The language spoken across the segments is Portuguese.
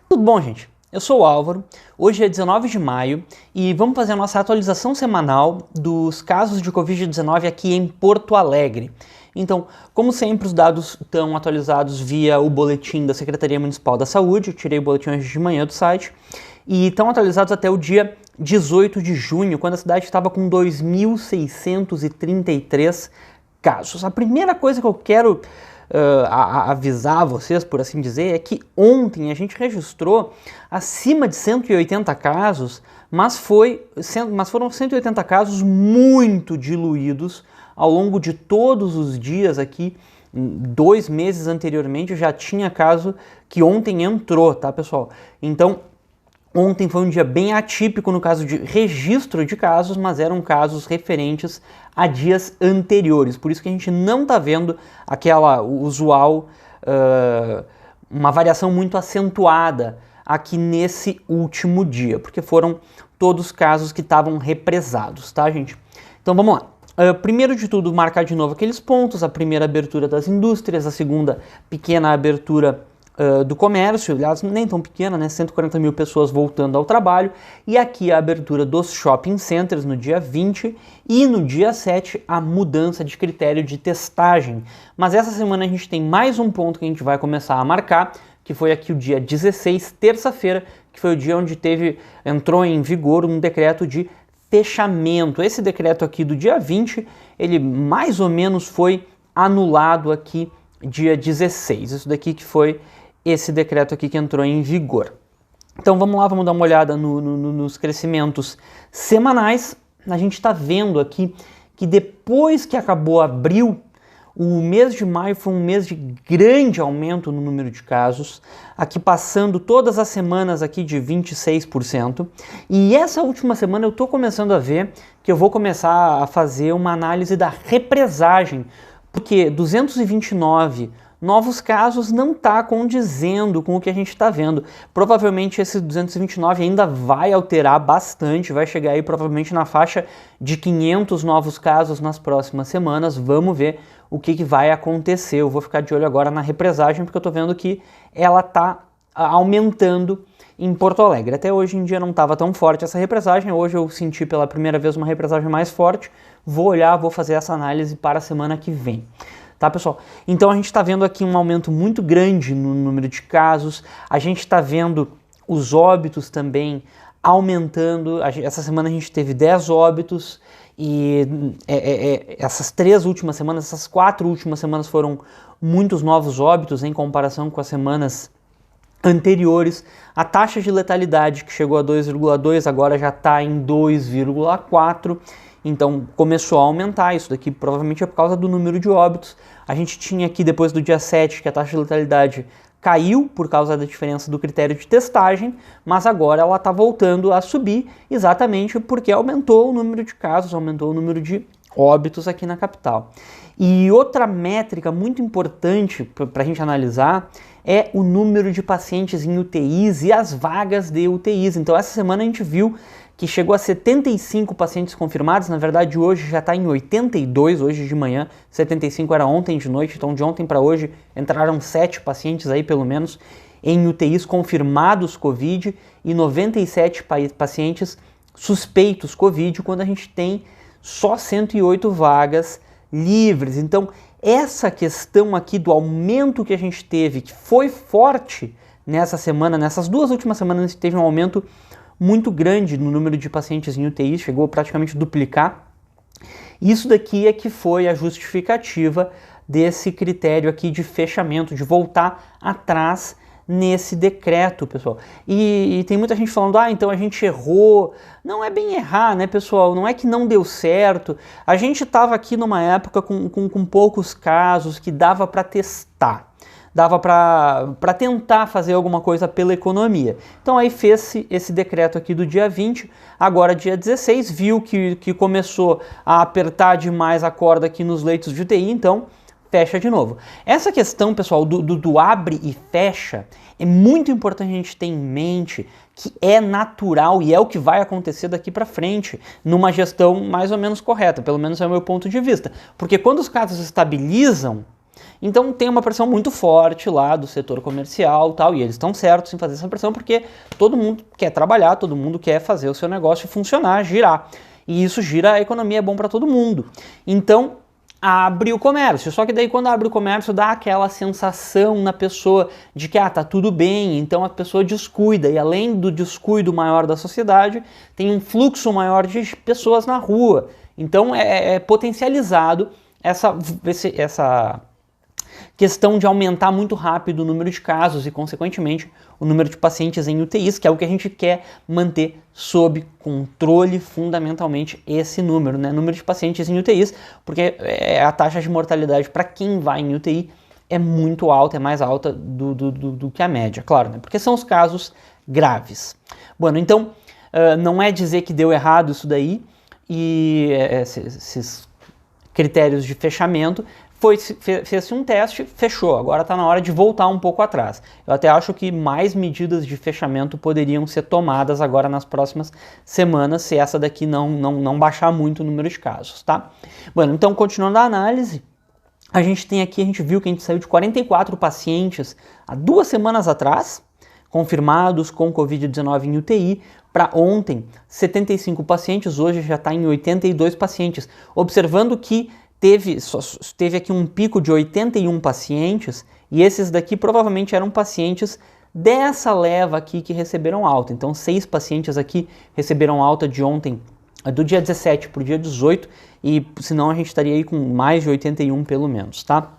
Tudo bom, gente? Eu sou o Álvaro, hoje é 19 de maio e vamos fazer a nossa atualização semanal dos casos de Covid-19 aqui em Porto Alegre. Então, como sempre, os dados estão atualizados via o boletim da Secretaria Municipal da Saúde, eu tirei o boletim hoje de manhã do site, e estão atualizados até o dia 18 de junho, quando a cidade estava com 2.633 casos. A primeira coisa que eu quero avisar vocês, por assim dizer, é que ontem a gente registrou acima de 180 casos, mas foram 180 casos muito diluídos ao longo de todos os dias aqui. 2 meses anteriormente já tinha caso que ontem entrou, tá, pessoal? Então, ontem foi um dia bem atípico no caso de registro de casos, mas eram casos referentes a dias anteriores. Por isso que a gente não está vendo aquela usual, uma variação muito acentuada aqui nesse último dia, porque foram todos casos que estavam represados, tá, gente? Então vamos lá. Primeiro de tudo, marcar de novo aqueles pontos: a primeira abertura das indústrias, a segunda pequena abertura do comércio, aliás, nem tão pequena, né? 140 mil pessoas voltando ao trabalho, e aqui a abertura dos shopping centers no dia 20 e no dia 7 a mudança de critério de testagem. Mas essa semana a gente tem mais um ponto que a gente vai começar a marcar, que foi aqui o dia 16, terça-feira, que foi o dia onde entrou em vigor um decreto de fechamento. Esse decreto aqui do dia 20, ele mais ou menos foi anulado aqui dia 16. Isso daqui que foi esse decreto aqui que entrou em vigor. Então vamos lá, vamos dar uma olhada nos crescimentos semanais. A gente está vendo aqui que depois que acabou abril, o mês de maio foi um mês de grande aumento no número de casos, aqui passando todas as semanas aqui de 26%. E essa última semana eu estou começando a ver que eu vou começar a fazer uma análise da represagem, porque 229 novos casos não está condizendo com o que a gente está vendo. Provavelmente esse 229 ainda vai alterar bastante, vai chegar aí provavelmente na faixa de 500 novos casos nas próximas semanas. Vamos ver o que vai acontecer. Eu vou ficar de olho agora na represagem, porque eu estou vendo que ela está aumentando em Porto Alegre. Até hoje em dia não estava tão forte essa represagem, hoje eu senti pela primeira vez uma represagem mais forte. Vou olhar, vou fazer essa análise para a semana que vem. Tá, pessoal? Então a gente está vendo aqui um aumento muito grande no número de casos, a gente está vendo os óbitos também aumentando. Essa semana a gente teve 10 óbitos e essas 4 últimas semanas foram muitos novos óbitos em comparação com as semanas anteriores. A taxa de letalidade, que chegou a 2,2, agora já está em 2,4. Então começou a aumentar. Isso daqui provavelmente é por causa do número de óbitos. A gente tinha aqui depois do dia 7 que a taxa de letalidade caiu por causa da diferença do critério de testagem, mas agora ela está voltando a subir exatamente porque aumentou o número de casos, aumentou o número de óbitos aqui na capital. E outra métrica muito importante para a gente analisar é o número de pacientes em UTIs e as vagas de UTIs. Então essa semana a gente viu que chegou a 75 pacientes confirmados. Na verdade hoje já está em 82, hoje de manhã. 75 era ontem de noite, então de ontem para hoje entraram 7 pacientes aí pelo menos em UTIs confirmados Covid e 97 pacientes suspeitos Covid, quando a gente tem só 108 vagas livres. Então essa questão aqui do aumento que a gente teve, que foi forte nessa semana, nessas 2 últimas semanas a gente teve um aumento muito grande no número de pacientes em UTI, chegou a praticamente duplicar. Isso daqui é que foi a justificativa desse critério aqui de fechamento, de voltar atrás nesse decreto, pessoal. E tem muita gente falando, então a gente errou. Não é bem errar, né, pessoal? Não é que não deu certo. A gente estava aqui numa época com poucos casos que dava para testar. Dava para tentar fazer alguma coisa pela economia. Então aí fez-se esse decreto aqui do dia 20, agora dia 16, viu que começou a apertar demais a corda aqui nos leitos de UTI, então fecha de novo. Essa questão, pessoal, do abre e fecha, é muito importante a gente ter em mente que é natural e é o que vai acontecer daqui para frente numa gestão mais ou menos correta, pelo menos é o meu ponto de vista. Porque quando os casos estabilizam, Então tem uma pressão muito forte lá do setor comercial tal, e eles estão certos em fazer essa pressão porque todo mundo quer trabalhar, todo mundo quer fazer o seu negócio funcionar, girar. E isso gira a economia, é bom para todo mundo. Então abre o comércio, só que daí quando abre o comércio dá aquela sensação na pessoa de que tá tudo bem, então a pessoa descuida, e além do descuido maior da sociedade, tem um fluxo maior de pessoas na rua. Então é potencializado essa questão de aumentar muito rápido o número de casos e, consequentemente, o número de pacientes em UTIs, que é o que a gente quer manter sob controle, fundamentalmente, esse número, né? Número de pacientes em UTIs, porque a taxa de mortalidade para quem vai em UTI é muito alta, é mais alta do que a média, claro, né? Porque são os casos graves. Bueno, então, não é dizer que deu errado isso daí, esses critérios de fechamento, fez-se um teste, fechou, agora está na hora de voltar um pouco atrás. Eu até acho que mais medidas de fechamento poderiam ser tomadas agora nas próximas semanas, se essa daqui não baixar muito o número de casos, tá? Bueno, então continuando a análise, a gente viu que a gente saiu de 44 pacientes há 2 semanas atrás, confirmados com Covid-19 em UTI, para ontem 75 pacientes, hoje já está em 82 pacientes, observando que teve aqui um pico de 81 pacientes, e esses daqui provavelmente eram pacientes dessa leva aqui que receberam alta. Então 6 pacientes aqui receberam alta de ontem, do dia 17 para o dia 18, e senão a gente estaria aí com mais de 81 pelo menos, tá?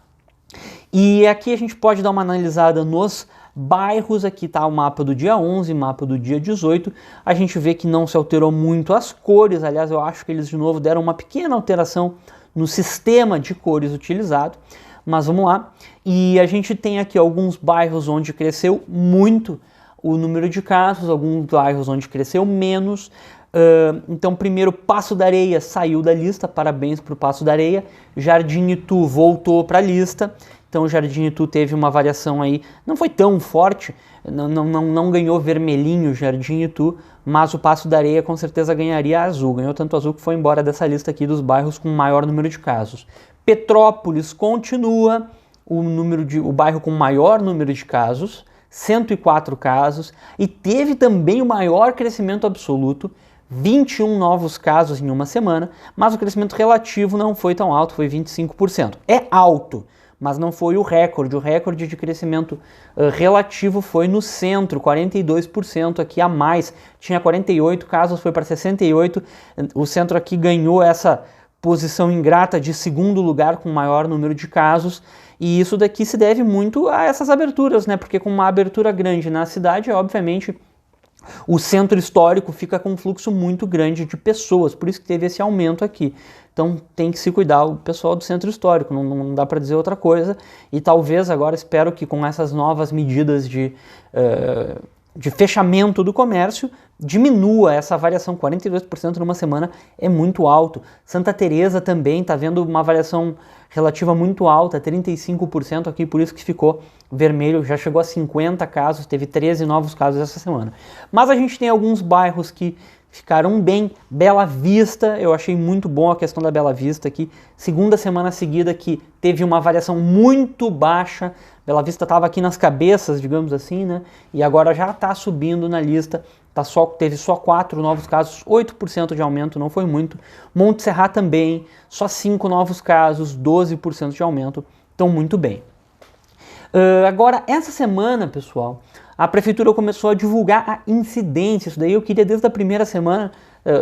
E aqui a gente pode dar uma analisada nos bairros, aqui tá o mapa do dia 11, mapa do dia 18, a gente vê que não se alterou muito as cores, aliás eu acho que eles de novo deram uma pequena alteração no sistema de cores utilizado, mas vamos lá. E a gente tem aqui alguns bairros onde cresceu muito o número de casos, alguns bairros onde cresceu menos. Então, primeiro, Passo da Areia saiu da lista, parabéns para o Passo da Areia. Jardim Itu voltou para a lista, então o Jardim Itu teve uma variação aí, não foi tão forte, não ganhou vermelhinho o Jardim Itu, mas o Passo da Areia com certeza ganharia azul, ganhou tanto azul que foi embora dessa lista aqui dos bairros com maior número de casos. Petrópolis continua o bairro com maior número de casos, 104 casos, e teve também o maior crescimento absoluto, 21 novos casos em uma semana, mas o crescimento relativo não foi tão alto, foi 25%. É alto, mas não foi o recorde de crescimento relativo foi no centro, 42% aqui a mais, tinha 48 casos, foi para 68, o centro aqui ganhou essa posição ingrata de segundo lugar com maior número de casos, e isso daqui se deve muito a essas aberturas, né? Porque com uma abertura grande na cidade, obviamente, o centro histórico fica com um fluxo muito grande de pessoas, por isso que teve esse aumento aqui. Então tem que se cuidar o pessoal do centro histórico, não dá para dizer outra coisa. E talvez agora, espero que com essas novas medidas de fechamento do comércio, diminua essa variação, 42% numa semana é muito alto. Santa Teresa também está vendo uma variação relativa muito alta, 35% aqui, por isso que ficou vermelho, já chegou a 50 casos, teve 13 novos casos essa semana. Mas a gente tem alguns bairros que ficaram bem. Bela Vista, eu achei muito bom a questão da Bela Vista aqui, segunda semana seguida que teve uma variação muito baixa. Bela Vista estava aqui nas cabeças, digamos assim, né? E agora já está subindo na lista, teve só 4 novos casos, 8% de aumento, não foi muito. Monte Serrat também, só 5 novos casos, 12% de aumento, então muito bem. Agora, essa semana, pessoal, a prefeitura começou a divulgar a incidência, isso daí eu queria desde a primeira semana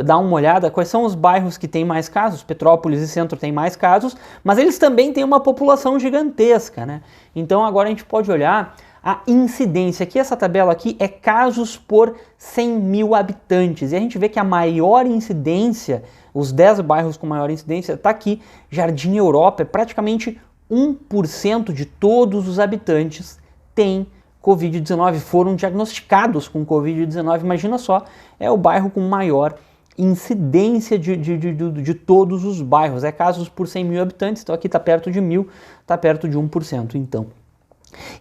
dar uma olhada, quais são os bairros que têm mais casos. Petrópolis e Centro têm mais casos, mas eles também têm uma população gigantesca, né? Então agora a gente pode olhar a incidência, aqui essa tabela aqui é casos por 100 mil habitantes, e a gente vê que a maior incidência, os 10 bairros com maior incidência, está aqui, Jardim Europa, é praticamente 1% de todos os habitantes têm Covid-19, foram diagnosticados com Covid-19, imagina só, é o bairro com maior incidência de todos os bairros, é casos por 100 mil habitantes, então aqui está perto de 1.000, está perto de 1% então.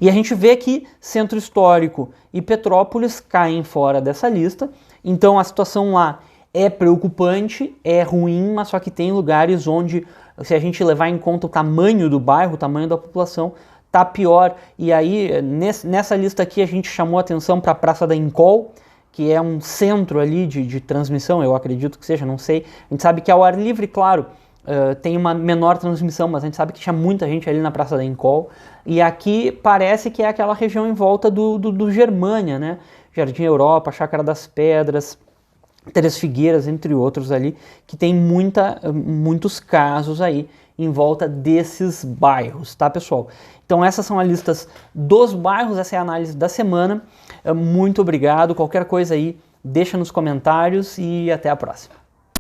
E a gente vê que Centro Histórico e Petrópolis caem fora dessa lista, então a situação lá é preocupante, é ruim, mas só que tem lugares onde se a gente levar em conta o tamanho do bairro, o tamanho da população, tá pior. E aí, nessa lista aqui, a gente chamou atenção para a Praça da Encol, que é um centro ali de transmissão, eu acredito que seja, não sei. A gente sabe que ao ar livre, claro, tem uma menor transmissão, mas a gente sabe que tinha muita gente ali na Praça da Encol. E aqui parece que é aquela região em volta do Germânia, né? Jardim Europa, Chácara das Pedras, Três Figueiras, entre outros ali, que tem muitos casos aí em volta desses bairros, tá, pessoal? Então essas são as listas dos bairros, essa é a análise da semana. Muito obrigado, qualquer coisa aí, deixa nos comentários e até a próxima.